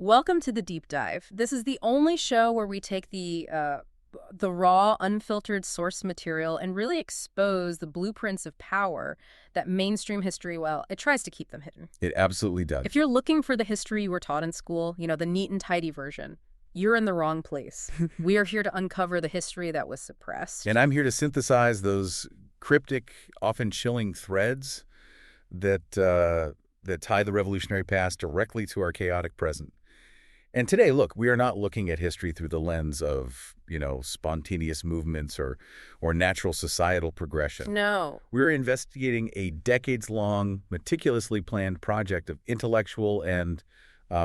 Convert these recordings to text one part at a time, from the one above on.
Welcome to the Deep Dive. This is the only show where we take the raw, unfiltered source material and really expose the blueprints of power that mainstream history, well, it tries to keep them hidden. It absolutely does. If you're looking for the history you were taught in school, the neat and tidy version, you're in the wrong place. We are here to uncover the history that was suppressed. And I'm here to synthesize those cryptic, often chilling threads that tie the revolutionary past directly to our chaotic present. And today, look, we are not looking at history through the lens of, spontaneous movements or natural societal progression. No. We're investigating a decades-long, meticulously planned project of intellectual and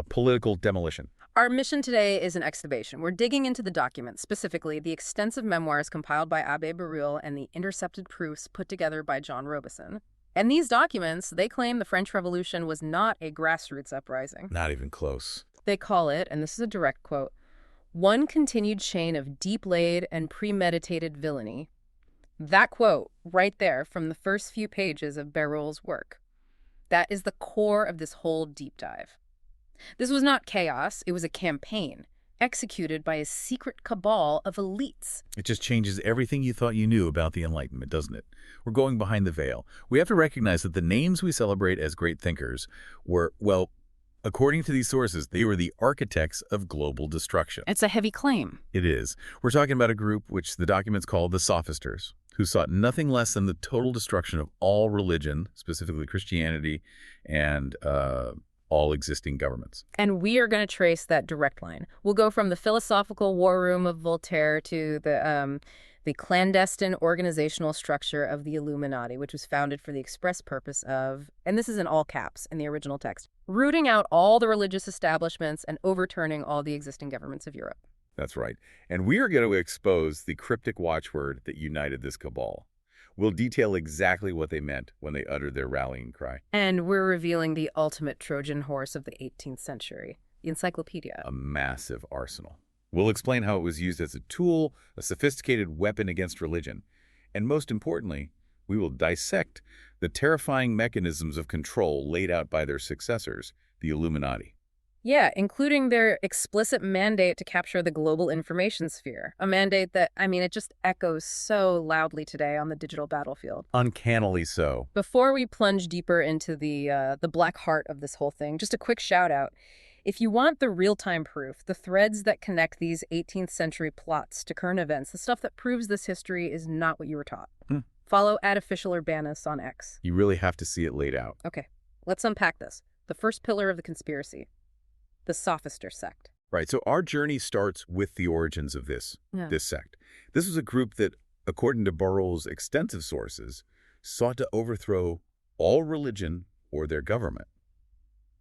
political demolition. Our mission today is an excavation. We're digging into the documents, specifically the extensive memoirs compiled by Abbé Barruel and the intercepted proofs put together by John Robison. And these documents, they claim the French Revolution was not a grassroots uprising. Not even close. They call it, and this is a direct quote, "one continued chain of deep-laid and premeditated villainy." That quote, right there from the first few pages of Barruel's work, that is the core of this whole deep dive. This was not chaos, it was a campaign, executed by a secret cabal of elites. It just changes everything you thought you knew about the Enlightenment, doesn't it? We're going behind the veil. We have to recognize that the names we celebrate as great thinkers were, well, according to these sources, they were the architects of global destruction. It's a heavy claim. It is. We're talking about a group which the documents call the Sophisters, who sought nothing less than the total destruction of all religion, specifically Christianity, and all existing governments. And we are going to trace that direct line. We'll go from the philosophical war room of Voltaire to the clandestine organizational structure of the Illuminati, which was founded for the express purpose of, and this is in all caps in the original text, rooting out all the religious establishments and overturning all the existing governments of Europe. That's right. And we are going to expose the cryptic watchword that united this cabal. We'll detail exactly what they meant when they uttered their rallying cry. And we're revealing the ultimate Trojan horse of the 18th century, the Encyclopedia. A massive arsenal. We'll explain how it was used as a tool, a sophisticated weapon against religion. And most importantly, we will dissect the terrifying mechanisms of control laid out by their successors, the Illuminati. Yeah, including their explicit mandate to capture the global information sphere. A mandate that, it just echoes so loudly today on the digital battlefield. Uncannily so. Before we plunge deeper into the black heart of this whole thing, just a quick shout out. If you want the real-time proof, the threads that connect these 18th century plots to current events, the stuff that proves this history is not what you were taught. Follow @officialurbanus on X. You really have to see it laid out. Okay, let's unpack this. The first pillar of the conspiracy. The Sophister Sect. Right, so our journey starts with the origins of this sect. This was a group that, according to Barruel's extensive sources, sought to overthrow all religion or their government.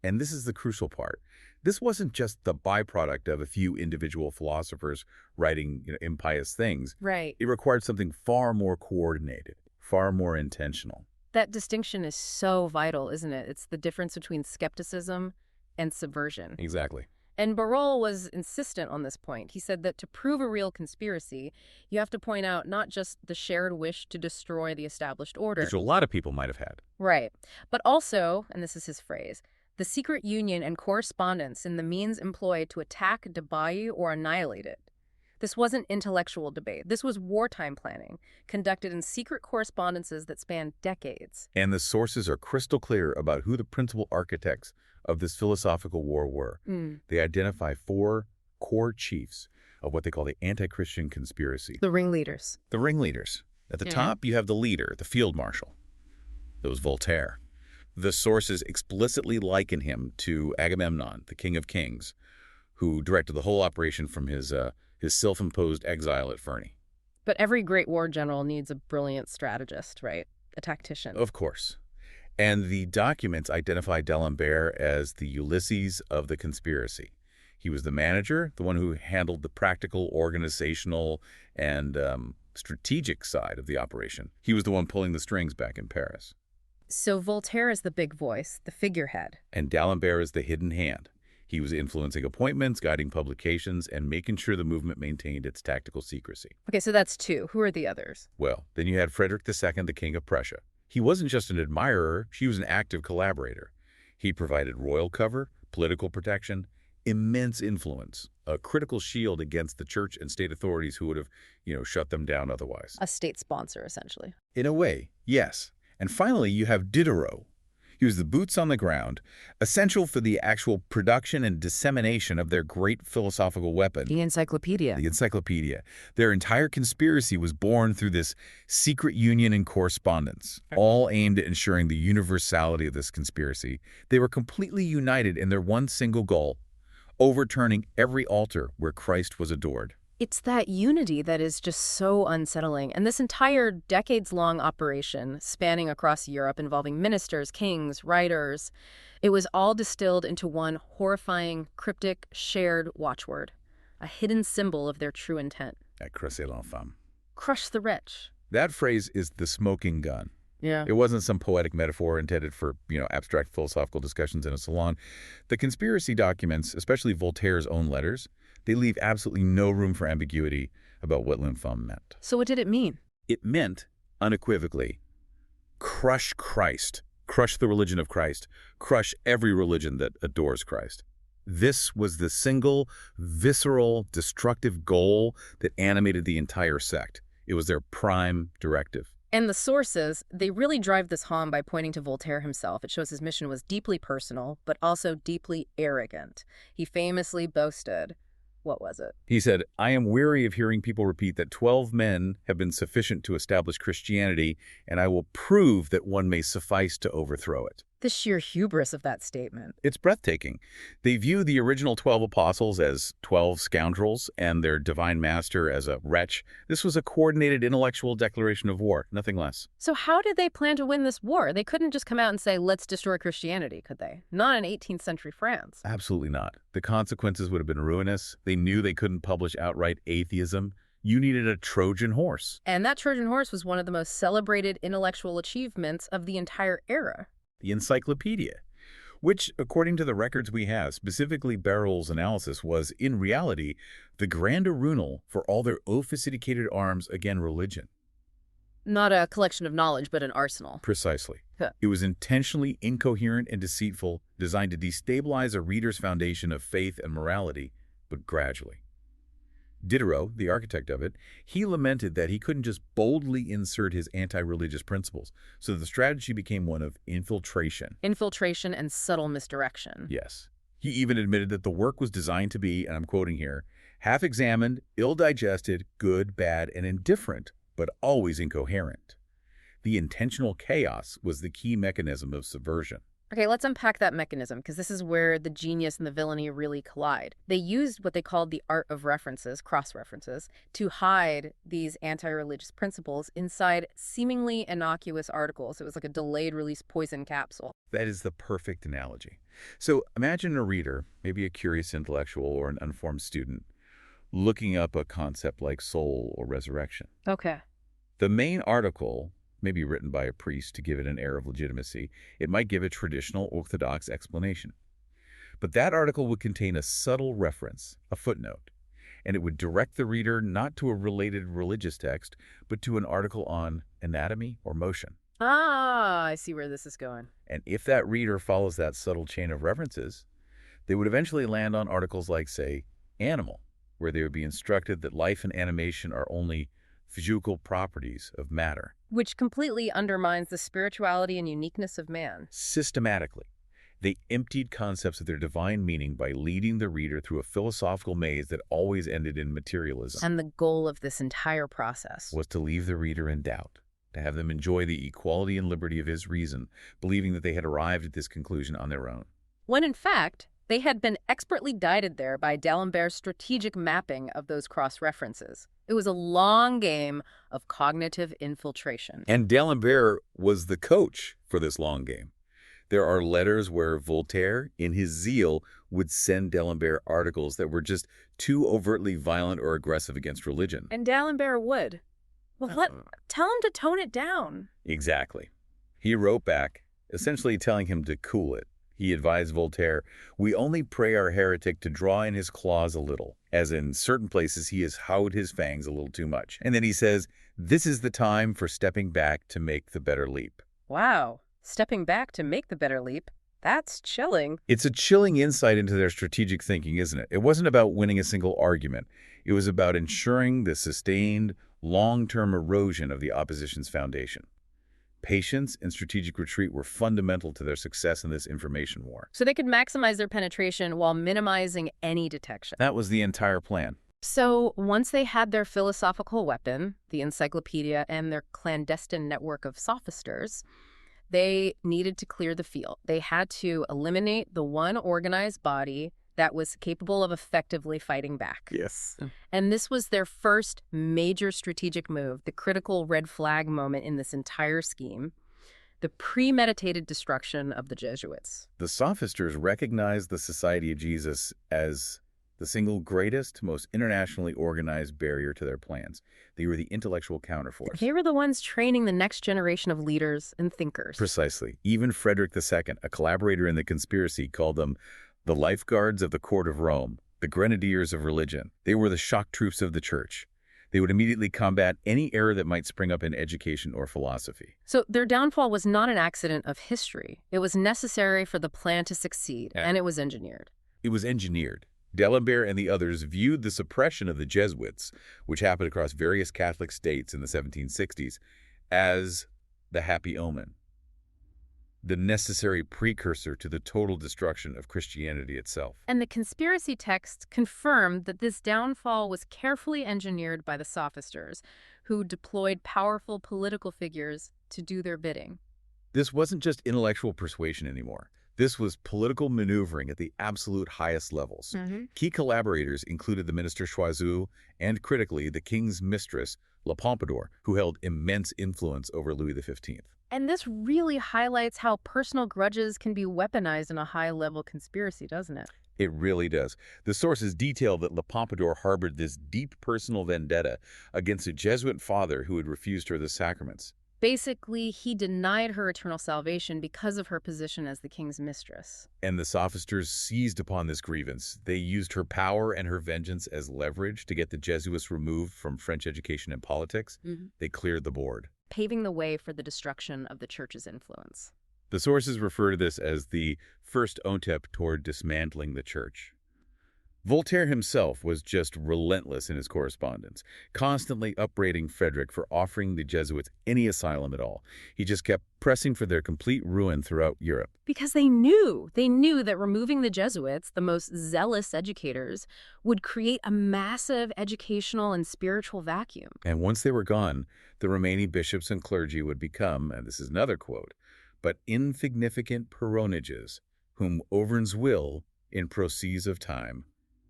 And this is the crucial part. This wasn't just the byproduct of a few individual philosophers writing impious things. Right. It required something far more coordinated, far more intentional. That distinction is so vital, isn't it? It's the difference between skepticism and subversion. Exactly. And Barruel was insistent on this point. He said that to prove a real conspiracy, you have to point out not just the shared wish to destroy the established order. Which a lot of people might have had. Right. But also, and this is his phrase, the secret union and correspondence in the means employed to attack, debuy, or annihilate it. This wasn't intellectual debate. This was wartime planning, conducted in secret correspondences that spanned decades. And the sources are crystal clear about who the principal architects of this philosophical war were. They identify 4 core chiefs of what they call the anti-Christian conspiracy. The ringleaders. The ringleaders. At the top, you have the leader, the field marshal. That was Voltaire. The sources explicitly liken him to Agamemnon, the king of kings, who directed the whole operation from his self-imposed exile at Ferney. But every great war general needs a brilliant strategist, right? A tactician. Of course. And the documents identify D'Alembert as the Ulysses of the conspiracy. He was the manager, the one who handled the practical, organizational, and strategic side of the operation. He was the one pulling the strings back in Paris. So Voltaire is the big voice, the figurehead. And D'Alembert is the hidden hand. He was influencing appointments, guiding publications, and making sure the movement maintained its tactical secrecy. Okay, so that's 2. Who are the others? Well, then you had Frederick II, the King of Prussia. He wasn't just an admirer, he was an active collaborator. He provided royal cover, political protection, immense influence, a critical shield against the church and state authorities who would have, shut them down otherwise. A state sponsor, essentially. In a way, yes. And finally, you have Diderot. He was the boots on the ground, essential for the actual production and dissemination of their great philosophical weapon. The Encyclopedia. The Encyclopedia. Their entire conspiracy was born through this secret union and correspondence, all aimed at ensuring the universality of this conspiracy. They were completely united in their one single goal: overturning every altar where Christ was adored. It's that unity that is just so unsettling. And this entire decades-long operation, spanning across Europe, involving ministers, kings, writers, it was all distilled into one horrifying, cryptic, shared watchword, a hidden symbol of their true intent. Écraser l'infâme. Crush the wretch. That phrase is the smoking gun. Yeah. It wasn't some poetic metaphor intended for, abstract philosophical discussions in a salon. The conspiracy documents, especially Voltaire's own letters, they leave absolutely no room for ambiguity about what l'infâme meant. So what did it mean? It meant, unequivocally, crush Christ, crush the religion of Christ, crush every religion that adores Christ. This was the single, visceral, destructive goal that animated the entire sect. It was their prime directive. And the sources, they really drive this home by pointing to Voltaire himself. It shows his mission was deeply personal, but also deeply arrogant. He famously boasted, what was it? He said, "I am weary of hearing people repeat that 12 men have been sufficient to establish Christianity, and I will prove that one may suffice to overthrow it." The sheer hubris of that statement. It's breathtaking. They view the original 12 apostles as 12 scoundrels and their divine master as a wretch. This was a coordinated intellectual declaration of war, nothing less. So how did they plan to win this war? They couldn't just come out and say, let's destroy Christianity, could they? Not in 18th century France. Absolutely not. The consequences would have been ruinous. They knew they couldn't publish outright atheism. You needed a Trojan horse. And that Trojan horse was one of the most celebrated intellectual achievements of the entire era. The Encyclopedia, which, according to the records we have, specifically Barrel's analysis, was, in reality, the grand arsenal for all their sophisticated arms against religion. Not a collection of knowledge, but an arsenal. Precisely. Huh. It was intentionally incoherent and deceitful, designed to destabilize a reader's foundation of faith and morality, but gradually. Diderot, the architect of it, he lamented that he couldn't just boldly insert his anti-religious principles, so the strategy became one of infiltration. Infiltration and subtle misdirection. Yes. He even admitted that the work was designed to be, and I'm quoting here, half-examined, ill-digested, good, bad, and indifferent, but always incoherent. The intentional chaos was the key mechanism of subversion. Okay, let's unpack that mechanism, because this is where the genius and the villainy really collide. They used what they called the art of references, cross-references, to hide these anti-religious principles inside seemingly innocuous articles. It was like a delayed-release poison capsule. That is the perfect analogy. So imagine a reader, maybe a curious intellectual or an unformed student, looking up a concept like soul or resurrection. Okay. The main article may be written by a priest to give it an air of legitimacy. It might give a traditional orthodox explanation. But that article would contain a subtle reference, a footnote, and it would direct the reader not to a related religious text, but to an article on anatomy or motion. Ah, I see where this is going. And if that reader follows that subtle chain of references, they would eventually land on articles like, say, animal, where they would be instructed that life and animation are only physical properties of matter. Which completely undermines the spirituality and uniqueness of man. Systematically, they emptied concepts of their divine meaning by leading the reader through a philosophical maze that always ended in materialism. And the goal of this entire process was to leave the reader in doubt, to have them enjoy the equality and liberty of his reason, believing that they had arrived at this conclusion on their own. When in fact, they had been expertly guided there by D'Alembert's strategic mapping of those cross-references. It was a long game of cognitive infiltration. And D'Alembert was the coach for this long game. There are letters where Voltaire, in his zeal, would send D'Alembert articles that were just too overtly violent or aggressive against religion. And D'Alembert would. Well, tell him to tone it down. Exactly. He wrote back, essentially telling him to cool it. He advised Voltaire, "We only pray our heretic to draw in his claws a little, as in certain places he has howled his fangs a little too much." And then he says, "This is the time for stepping back to make the better leap." Wow. Stepping back to make the better leap. That's chilling. It's a chilling insight into their strategic thinking, isn't it? It wasn't about winning a single argument. It was about ensuring the sustained, long-term erosion of the opposition's foundation. Patience and strategic retreat were fundamental to their success in this information war. So they could maximize their penetration while minimizing any detection. That was the entire plan. So once they had their philosophical weapon, the Encyclopedia, and their clandestine network of sophisters, they needed to clear the field. They had to eliminate the one organized body that was capable of effectively fighting back. Yes. And this was their first major strategic move, the critical red flag moment in this entire scheme, the premeditated destruction of the Jesuits. The Sophisters recognized the Society of Jesus as the single greatest, most internationally organized barrier to their plans. They were the intellectual counterforce. They were the ones training the next generation of leaders and thinkers. Precisely. Even Frederick II, a collaborator in the conspiracy, called them the lifeguards of the court of Rome, the grenadiers of religion. They were the shock troops of the church. They would immediately combat any error that might spring up in education or philosophy. So their downfall was not an accident of history. It was necessary for the plan to succeed, and it was engineered. It was engineered. D'Alembert and the others viewed the suppression of the Jesuits, which happened across various Catholic states in the 1760s, as the happy omen, the necessary precursor to the total destruction of Christianity itself. And the conspiracy texts confirmed that this downfall was carefully engineered by the sophisters, who deployed powerful political figures to do their bidding. This wasn't just intellectual persuasion anymore. This was political maneuvering at the absolute highest levels. Key collaborators included the minister Choiseul and, critically, the king's mistress, La Pompadour, who held immense influence over Louis XV. And this really highlights how personal grudges can be weaponized in a high-level conspiracy, doesn't it? It really does. The sources detail that La Pompadour harbored this deep personal vendetta against a Jesuit father who had refused her the sacraments. Basically, he denied her eternal salvation because of her position as the king's mistress. And the sophisters seized upon this grievance. They used her power and her vengeance as leverage to get the Jesuits removed from French education and politics. They cleared the board, paving the way for the destruction of the church's influence. The sources refer to this as the first step toward dismantling the church. Voltaire himself was just relentless in his correspondence, constantly upbraiding Frederick for offering the Jesuits any asylum at all. He just kept pressing for their complete ruin throughout Europe. Because they knew that removing the Jesuits, the most zealous educators, would create a massive educational and spiritual vacuum. And once they were gone, the remaining bishops and clergy would become, and this is another quote, but insignificant personages, whom Auvergne's will, in process of time,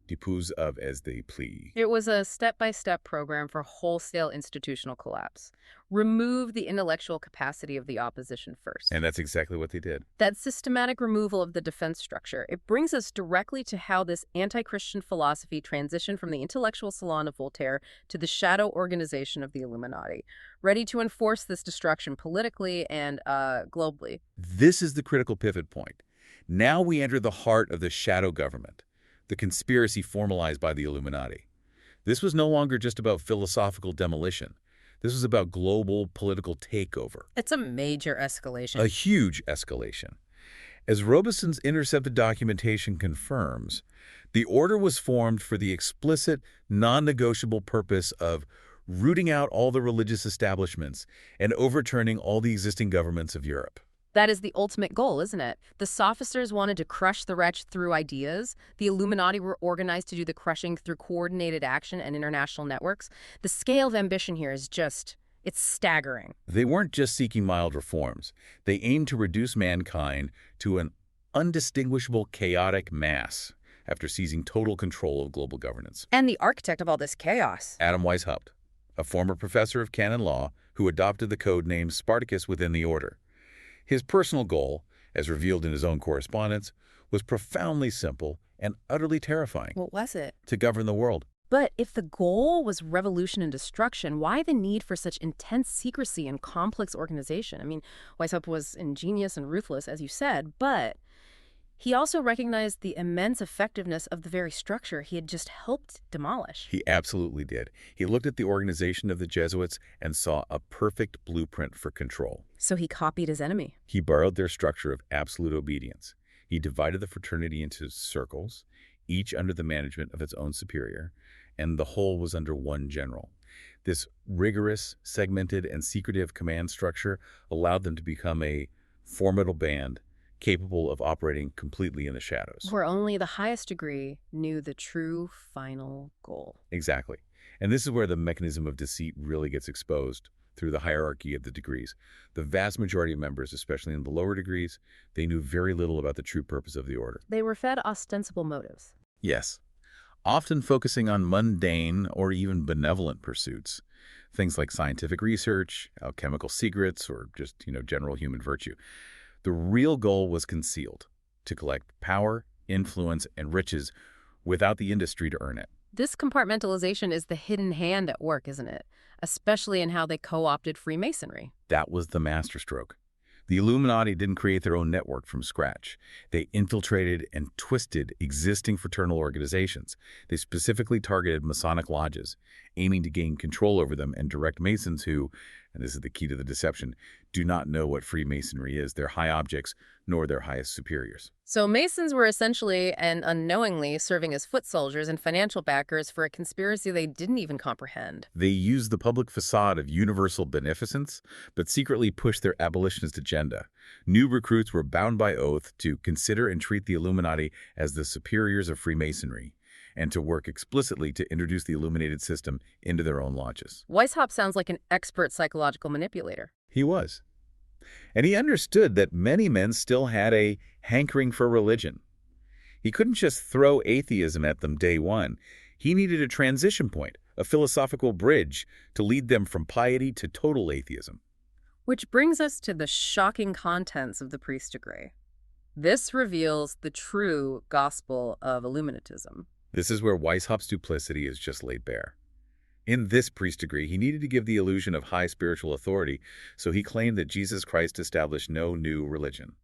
dispose of as they please. It was a step-by-step program for wholesale institutional collapse. Remove the intellectual capacity of the opposition first. And that's exactly what they did. That systematic removal of the defense structure, it brings us directly to how this anti-Christian philosophy transitioned from the intellectual salon of Voltaire to the shadow organization of the Illuminati, ready to enforce this destruction politically and globally. This is the critical pivot point. Now we enter the heart of the shadow government, the conspiracy formalized by the Illuminati. This was no longer just about philosophical demolition. This was about global political takeover. It's a major escalation. A huge escalation. As Robeson's intercepted documentation confirms, the order was formed for the explicit, non-negotiable purpose of rooting out all the religious establishments and overturning all the existing governments of Europe. That is the ultimate goal, isn't it? The sophisters wanted to crush the wretch through ideas. The Illuminati were organized to do the crushing through coordinated action and international networks. The scale of ambition here is it's staggering. They weren't just seeking mild reforms. They aimed to reduce mankind to an undistinguishable chaotic mass after seizing total control of global governance. And the architect of all this chaos, Adam Weishaupt, a former professor of canon law who adopted the code name Spartacus within the order. His personal goal, as revealed in his own correspondence, was profoundly simple and utterly terrifying. What was it? To govern the world. But if the goal was revolution and destruction, why the need for such intense secrecy and complex organization? I mean, Weishaupt was ingenious and ruthless, as you said, but he also recognized the immense effectiveness of the very structure he had just helped demolish. He absolutely did. He looked at the organization of the Jesuits and saw a perfect blueprint for control. So he copied his enemy. He borrowed their structure of absolute obedience. He divided the fraternity into circles, each under the management of its own superior, and the whole was under one general. This rigorous, segmented, and secretive command structure allowed them to become a formidable band capable of operating completely in the shadows. Where only the highest degree knew the true final goal. Exactly. And this is where the mechanism of deceit really gets exposed through the hierarchy of the degrees. The vast majority of members, especially in the lower degrees, they knew very little about the true purpose of the order. They were fed ostensible motives. Yes, often focusing on mundane or even benevolent pursuits, things like scientific research, alchemical secrets, or just, general human virtue. The real goal was concealed, to collect power, influence, and riches without the industry to earn it. This compartmentalization is the hidden hand at work, isn't it? Especially in how they co-opted Freemasonry. That was the masterstroke. The Illuminati didn't create their own network from scratch. They infiltrated and twisted existing fraternal organizations. They specifically targeted Masonic lodges, aiming to gain control over them and direct Masons who, and this is the key to the deception, do not know what Freemasonry is, their high objects, nor their highest superiors. So Masons were essentially and unknowingly serving as foot soldiers and financial backers for a conspiracy they didn't even comprehend. They used the public facade of universal beneficence, but secretly pushed their abolitionist agenda. New recruits were bound by oath to consider and treat the Illuminati as the superiors of Freemasonry, and to work explicitly to introduce the illuminated system into their own lodges. Weishaupt sounds like an expert psychological manipulator. He was. And he understood that many men still had a hankering for religion. He couldn't just throw atheism at them day one. He needed a transition point, a philosophical bridge, to lead them from piety to total atheism. Which brings us to the shocking contents of the priest degree. This reveals the true gospel of Illuminatism. This is where Weishaupt's duplicity is just laid bare. In this priest degree, he needed to give the illusion of high spiritual authority, so he claimed that Jesus Christ established no new religion.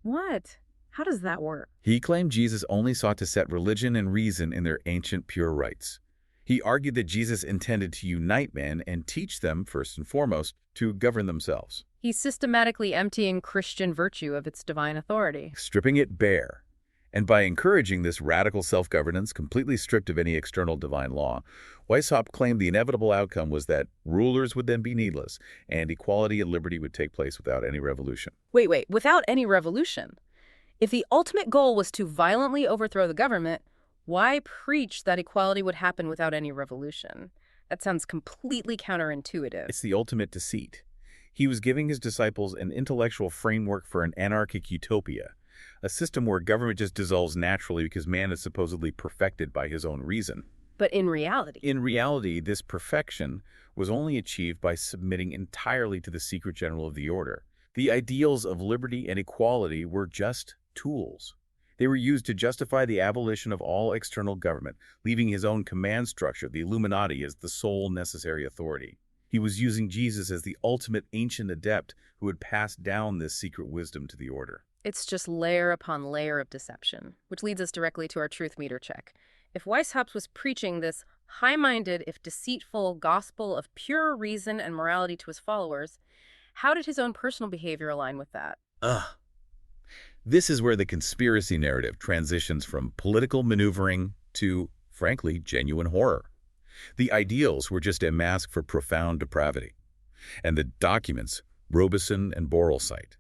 What? How does that work? He claimed Jesus only sought to set religion and reason in their ancient pure rights. He argued that Jesus intended to unite men and teach them, first and foremost, to govern themselves. He's systematically emptying Christian virtue of its divine authority. Stripping it bare. And by encouraging this radical self-governance, completely stripped of any external divine law, Weishaupt claimed the inevitable outcome was that rulers would then be needless, and equality and liberty would take place without any revolution. Wait, without any revolution? If the ultimate goal was to violently overthrow the government, why preach that equality would happen without any revolution? That sounds completely counterintuitive. It's the ultimate deceit. He was giving his disciples an intellectual framework for an anarchic utopia, a system where government just dissolves naturally because man is supposedly perfected by his own reason. But in reality? In reality, this perfection was only achieved by submitting entirely to the secret general of the order. The ideals of liberty and equality were just tools. They were used to justify the abolition of all external government, leaving his own command structure, the Illuminati, as the sole necessary authority. He was using Jesus as the ultimate ancient adept who would pass down this secret wisdom to the order. It's just layer upon layer of deception, which leads us directly to our truth meter check. If Weishaupt was preaching this high-minded, if deceitful, gospel of pure reason and morality to his followers, how did his own personal behavior align with that? This is where the conspiracy narrative transitions from political maneuvering to, frankly, genuine horror. The ideals were just a mask for profound depravity. And the documents, Robeson and Borelcite.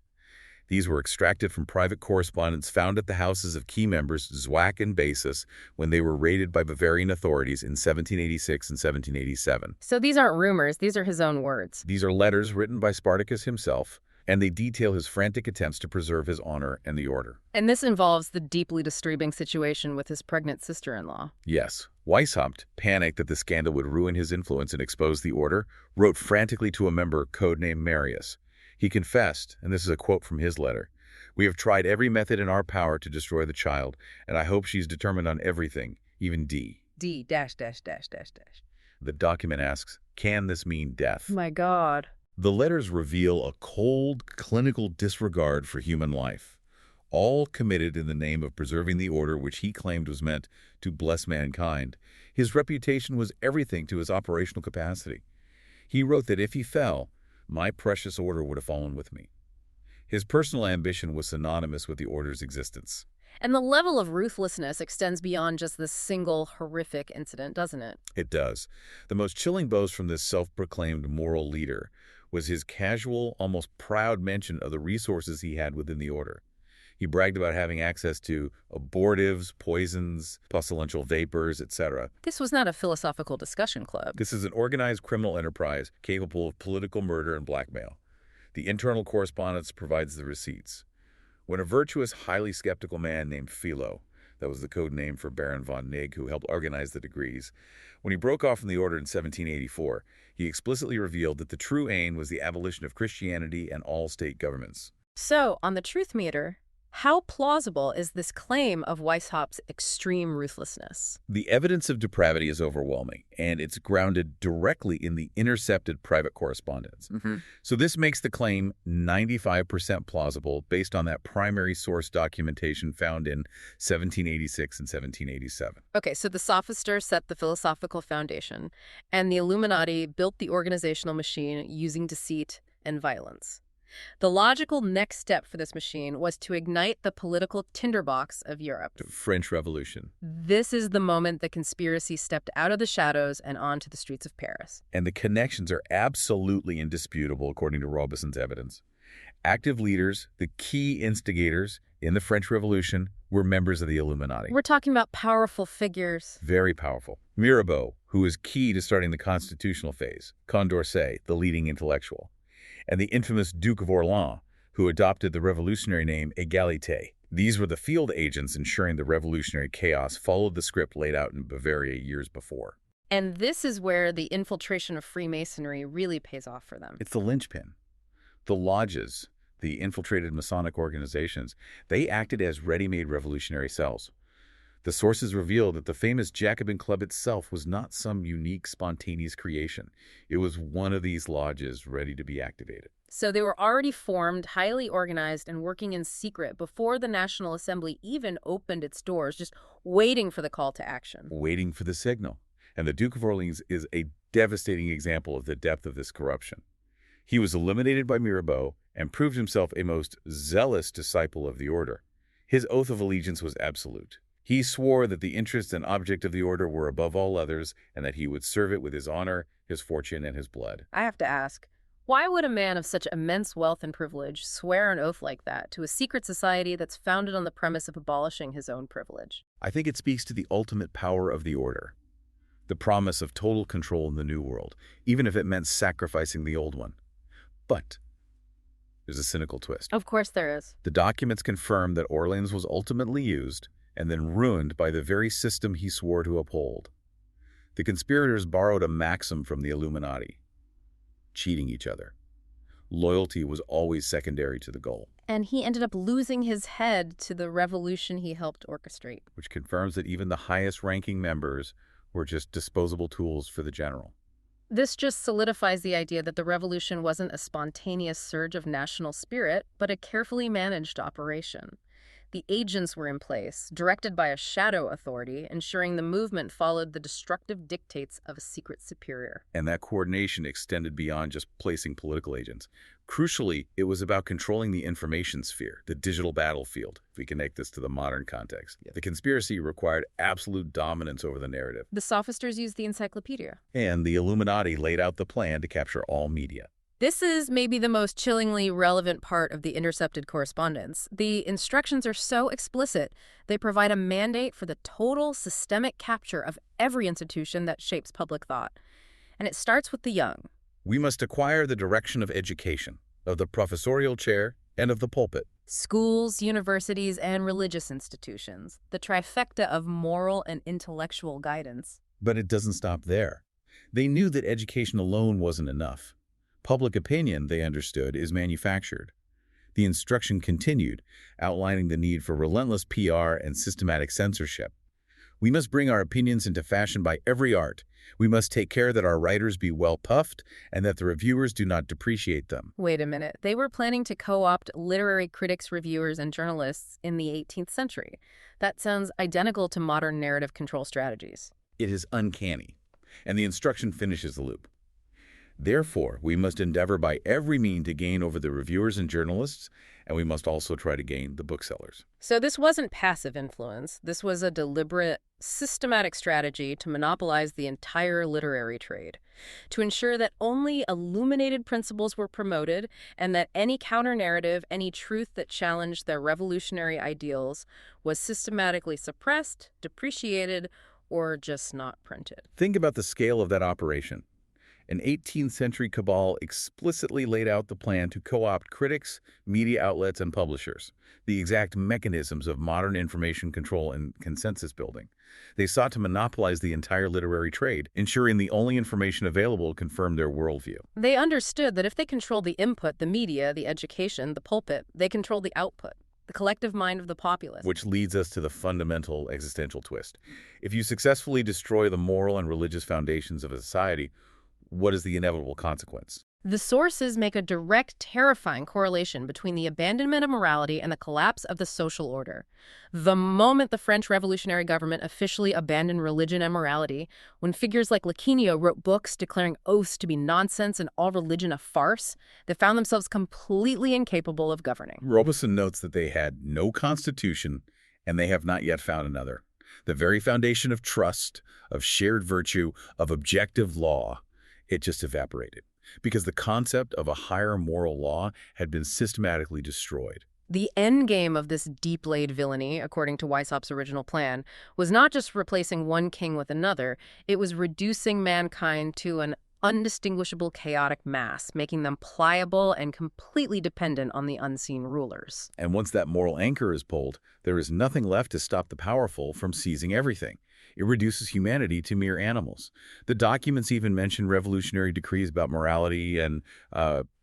These were extracted from private correspondence found at the houses of key members Zwack and Basis when they were raided by Bavarian authorities in 1786 and 1787. So these aren't rumors, these are his own words. These are letters written by Spartacus himself, and they detail his frantic attempts to preserve his honor and the order. And this involves the deeply disturbing situation with his pregnant sister-in-law. Yes. Weishaupt, panicked that the scandal would ruin his influence and expose the order, wrote frantically to a member codenamed Marius. He confessed, and this is a quote from his letter, "We have tried every method in our power to destroy the child, and I hope she's determined on everything, even D. D dash dash dash dash dash." The document asks, can this mean death? My God. The letters reveal a cold, clinical disregard for human life, all committed in the name of preserving the order which he claimed was meant to bless mankind. His reputation was everything to his operational capacity. He wrote that if he fell, my precious order would have fallen with me. His personal ambition was synonymous with the order's existence. And the level of ruthlessness extends beyond just this single horrific incident, doesn't it? It does. The most chilling boast from this self-proclaimed moral leader was his casual, almost proud mention of the resources he had within the order. He bragged about having access to abortives, poisons, pestilential vapors, etc. This was not a philosophical discussion club. This is an organized criminal enterprise capable of political murder and blackmail. The internal correspondence provides the receipts. When a virtuous, highly skeptical man named Philo, that was the code name for Baron von Nigg, who helped organize the degrees, when he broke off from the order in 1784, he explicitly revealed that the true aim was the abolition of Christianity and all state governments. So, on the truth meter, how plausible is this claim of Weishaupt's extreme ruthlessness? The evidence of depravity is overwhelming, and it's grounded directly in the intercepted private correspondence. So this makes the claim 95% plausible based on that primary source documentation found in 1786 and 1787. Okay, so the Sophisters set the philosophical foundation, and the Illuminati built the organizational machine using deceit and violence. The logical next step for this machine was to ignite the political tinderbox of Europe. The French Revolution. This is the moment the conspiracy stepped out of the shadows and onto the streets of Paris. And the connections are absolutely indisputable, according to Robeson's evidence. Active leaders, the key instigators in the French Revolution, were members of the Illuminati. We're talking about powerful figures. Very powerful. Mirabeau, who was key to starting the constitutional phase. Condorcet, the leading intellectual. And the infamous Duke of Orleans, who adopted the revolutionary name Égalité. These were the field agents ensuring the revolutionary chaos followed the script laid out in Bavaria years before. And this is where the infiltration of Freemasonry really pays off for them. It's the linchpin. The lodges, the infiltrated Masonic organizations, they acted as ready-made revolutionary cells. The sources reveal that the famous Jacobin Club itself was not some unique, spontaneous creation. It was one of these lodges ready to be activated. So they were already formed, highly organized, and working in secret before the National Assembly even opened its doors, just waiting for the call to action. Waiting for the signal. And the Duke of Orleans is a devastating example of the depth of this corruption. He was eliminated by Mirabeau and proved himself a most zealous disciple of the order. His oath of allegiance was absolute. He swore that the interests and object of the order were above all others and that he would serve it with his honor, his fortune, and his blood. I have to ask, why would a man of such immense wealth and privilege swear an oath like that to a secret society that's founded on the premise of abolishing his own privilege? I think it speaks to the ultimate power of the order, the promise of total control in the new world, even if it meant sacrificing the old one. But there's a cynical twist. Of course there is. The documents confirm that Orleans was ultimately used and then ruined by the very system he swore to uphold. The conspirators borrowed a maxim from the Illuminati: cheating each other. Loyalty was always secondary to the goal. And he ended up losing his head to the revolution he helped orchestrate. Which confirms that even the highest-ranking members were just disposable tools for the general. This just solidifies the idea that the revolution wasn't a spontaneous surge of national spirit, but a carefully managed operation. The agents were in place, directed by a shadow authority, ensuring the movement followed the destructive dictates of a secret superior. And that coordination extended beyond just placing political agents. Crucially, it was about controlling the information sphere, the digital battlefield, if we connect this to the modern context. The conspiracy required absolute dominance over the narrative. The Sophisters used the Encyclopedia. And the Illuminati laid out the plan to capture all media. This is maybe the most chillingly relevant part of the intercepted correspondence. The instructions are so explicit, they provide a mandate for the total systemic capture of every institution that shapes public thought. And it starts with the young. We must acquire the direction of education, of the professorial chair, and of the pulpit. Schools, universities, and religious institutions. The trifecta of moral and intellectual guidance. But it doesn't stop there. They knew that education alone wasn't enough. Public opinion, they understood, is manufactured. The instruction continued, outlining the need for relentless PR and systematic censorship. We must bring our opinions into fashion by every art. We must take care that our writers be well puffed and that the reviewers do not depreciate them. Wait a minute. They were planning to co-opt literary critics, reviewers, and journalists in the 18th century. That sounds identical to modern narrative control strategies. It is uncanny. And the instruction finishes the loop. Therefore, we must endeavor by every means to gain over the reviewers and journalists, and we must also try to gain the booksellers. So this wasn't passive influence. This was a deliberate, systematic strategy to monopolize the entire literary trade, to ensure that only illuminated principles were promoted and that any counter-narrative, any truth that challenged their revolutionary ideals was systematically suppressed, depreciated, or just not printed. Think about the scale of that operation. An 18th century cabal explicitly laid out the plan to co-opt critics, media outlets, and publishers, the exact mechanisms of modern information control and consensus building. They sought to monopolize the entire literary trade, ensuring the only information available confirmed their worldview. They understood that if they controlled the input, the media, the education, the pulpit, they controlled the output, the collective mind of the populace. Which leads us to the fundamental existential twist. If you successfully destroy the moral and religious foundations of a society, what is the inevitable consequence? The sources make a direct, terrifying correlation between the abandonment of morality and the collapse of the social order. The moment the French revolutionary government officially abandoned religion and morality, when figures like Lequinio wrote books declaring oaths to be nonsense and all religion a farce, they found themselves completely incapable of governing. Robison notes that they had no constitution, and they have not yet found another. The very foundation of trust, of shared virtue, of objective law, it just evaporated, because the concept of a higher moral law had been systematically destroyed. The end game of this deep-laid villainy, according to Weishaupt's original plan, was not just replacing one king with another, it was reducing mankind to an undistinguishable chaotic mass, making them pliable and completely dependent on the unseen rulers. And once that moral anchor is pulled, there is nothing left to stop the powerful from seizing everything. It reduces humanity to mere animals. The documents even mention revolutionary decrees about morality and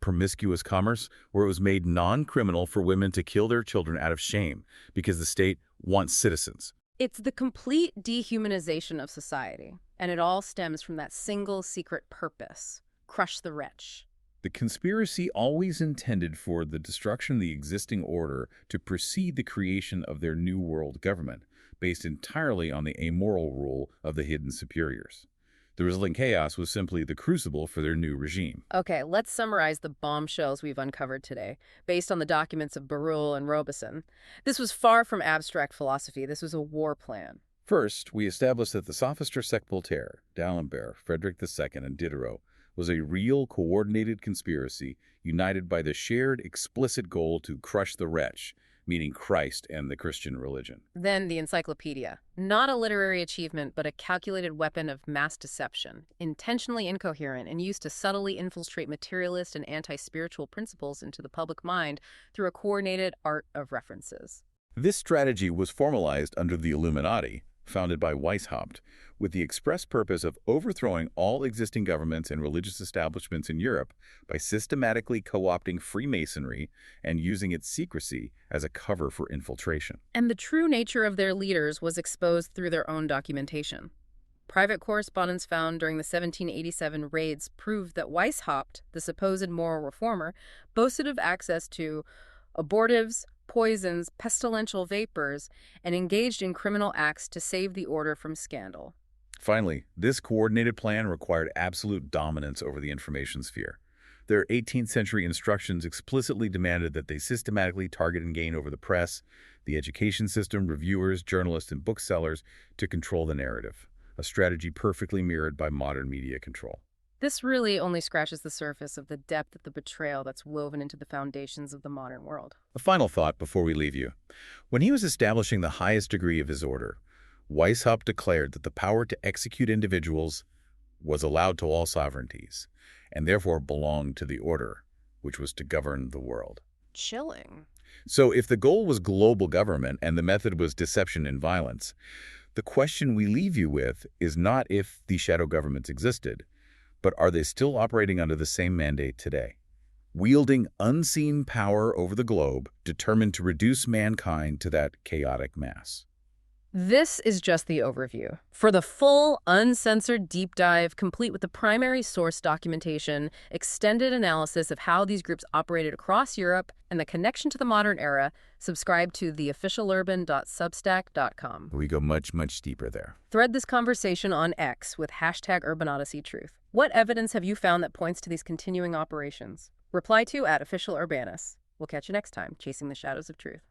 promiscuous commerce, where it was made non-criminal for women to kill their children out of shame because the state wants citizens. It's the complete dehumanization of society, and it all stems from that single secret purpose: crush the wretch. The conspiracy always intended for the destruction of the existing order to precede the creation of their new world government, based entirely on the amoral rule of the hidden superiors. The resulting chaos was simply the crucible for their new regime. Okay, let's summarize the bombshells we've uncovered today, based on the documents of Berulle and Robison. This was far from abstract philosophy. This was a war plan. First, we established that the Sophister Sect Voltaire, D'Alembert, Frederick II, and Diderot was a real coordinated conspiracy united by the shared explicit goal to crush the wretch, meaning Christ and the Christian religion. Then the Encyclopedia. Not a literary achievement, but a calculated weapon of mass deception, intentionally incoherent and used to subtly infiltrate materialist and anti-spiritual principles into the public mind through a coordinated art of references. This strategy was formalized under the Illuminati, founded by Weishaupt, with the express purpose of overthrowing all existing governments and religious establishments in Europe by systematically co-opting Freemasonry and using its secrecy as a cover for infiltration. And the true nature of their leaders was exposed through their own documentation. Private correspondence found during the 1787 raids proved that Weishaupt, the supposed moral reformer, boasted of access to abortives, poisons, pestilential vapors, and engaged in criminal acts to save the order from scandal. Finally, this coordinated plan required absolute dominance over the information sphere. Their 18th century instructions explicitly demanded that they systematically target and gain over the press, the education system, reviewers, journalists, and booksellers to control the narrative, a strategy perfectly mirrored by modern media control. This really only scratches the surface of the depth of the betrayal that's woven into the foundations of the modern world. A final thought before we leave you. When he was establishing the highest degree of his order, Weishaupt declared that the power to execute individuals was allowed to all sovereignties, and therefore belonged to the order, which was to govern the world. Chilling. So if the goal was global government and the method was deception and violence, the question we leave you with is not if these shadow governments existed, but are they still operating under the same mandate today? Wielding unseen power over the globe, determined to reduce mankind to that chaotic mass. This is just the overview. For the full, uncensored deep dive, complete with the primary source documentation, extended analysis of how these groups operated across Europe, and the connection to the modern era, subscribe to theofficialurban.substack.com. We go much, much deeper there. Thread this conversation on X with #UrbanodySeeTruth. What evidence have you found that points to these continuing operations? Reply to @OfficialUrbanus. We'll catch you next time, chasing the shadows of truth.